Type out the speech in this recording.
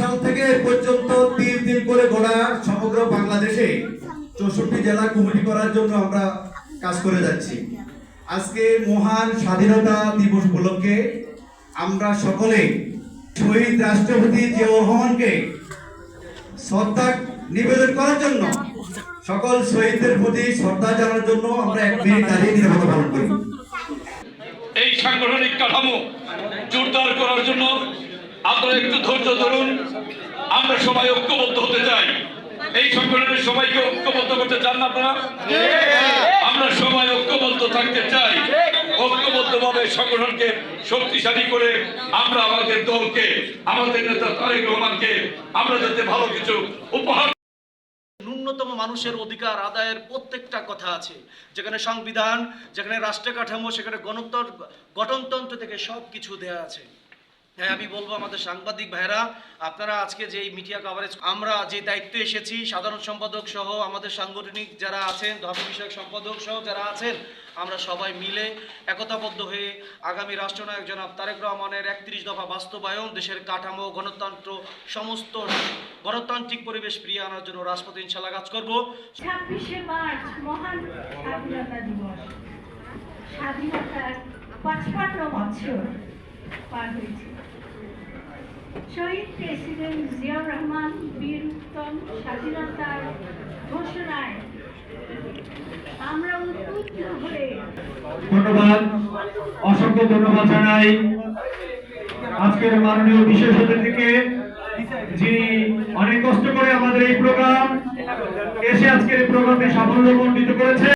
সাল থেকে পর্যন্ত 3 দিন করে গড়া সমগ্র বাংলাদেশে 64 জেলা কমিটি করার জন্য আমরা কাজ করে যাচ্ছি। আজকে মহান স্বাধীনতা দিবস উপলক্ষে আমরা সকলে শহীদ রাষ্ট্রপতি জিয়াউর রহমানকে শ্রদ্ধা নিবেদন করার জন্য, সকল শহীদদের প্রতি শ্রদ্ধা জানানোর জন্য আমরা 1 মিনিট দাঁড়িয়ে নিরাপত্তা পালন করি। এই সাংগঠনিক কাঠামো জোরদার করার জন্য আপনারা একটু ধৈর্য ধরুন। আমরা সবাই ঐক্যবদ্ধ হতে চাই। এই সংগঠনের সবাইকে ঐক্যবদ্ধ করতে চান না আপনারা? আমরা সবাই ঐক্যবদ্ধ থাকতে চাই। ঐক্যবদ্ধভাবে সংগঠনকে শক্তিশালী করে আমরা আমাদের দলকে, আমাদের নেতা তারেক রহমানকে আমরা যাতে ভালো কিছু উপহার। ন্যূনতম মানুষের অধিকার আদায়ের প্রত্যেকটা কথা আছে, যেখানে সংবিধান, যেখানে রাষ্ট্র কাঠামো, সেখানে গণতন্ত্র থেকে সব কিছু দেয়া আছে। হ্যাঁ, আমি বলবো আমাদের সাংবাদিক ভাইরা, আপনারা আজকে যে মিডিয়া কভারেজ, আমরা যে দায়িত্বে এসেছি, সাধারণ সম্পাদক সহ আমাদের সাংগঠনিক যারা আছেন, ধর্ম বিষয়ক সম্পাদক সহ যারা আছেন, আমরা সবাই মিলে একতাবদ্ধ হয়ে আগামী রাষ্ট্রনায়ক জনাব তারেক রহমানের 31 দফা বাস্তবায়ন, দেশের কাঠামো, গণতন্ত্র, সমস্ত গণতান্ত্রিক পরিবেশ ফিরিয়ে আনার জন্য রাজপথে ইনশাআল্লাহ কাজ করব। 26শে মার্চ মহান স্বাধীনতা দিবস। স্বাধীনতার 55 বছর পার হয়েছে। শহীদ প্রেসিডেন্ট জিয়াউর রহমান বীর উত্তম স্বাধীনতার ঘোষণায় আমরা উদ্বুদ্ধ হয়ে ধন্যবাদ, অসংখ্য ধন্যবাদ জানাই আজকের মাননীয় বিশেষ অতিথিকে, যিনি অনেক কষ্ট করে আমাদের এই প্রোগ্রাম এসে আজকের এই প্রোগ্রামে সাফল্যমণ্ডিত করেছে।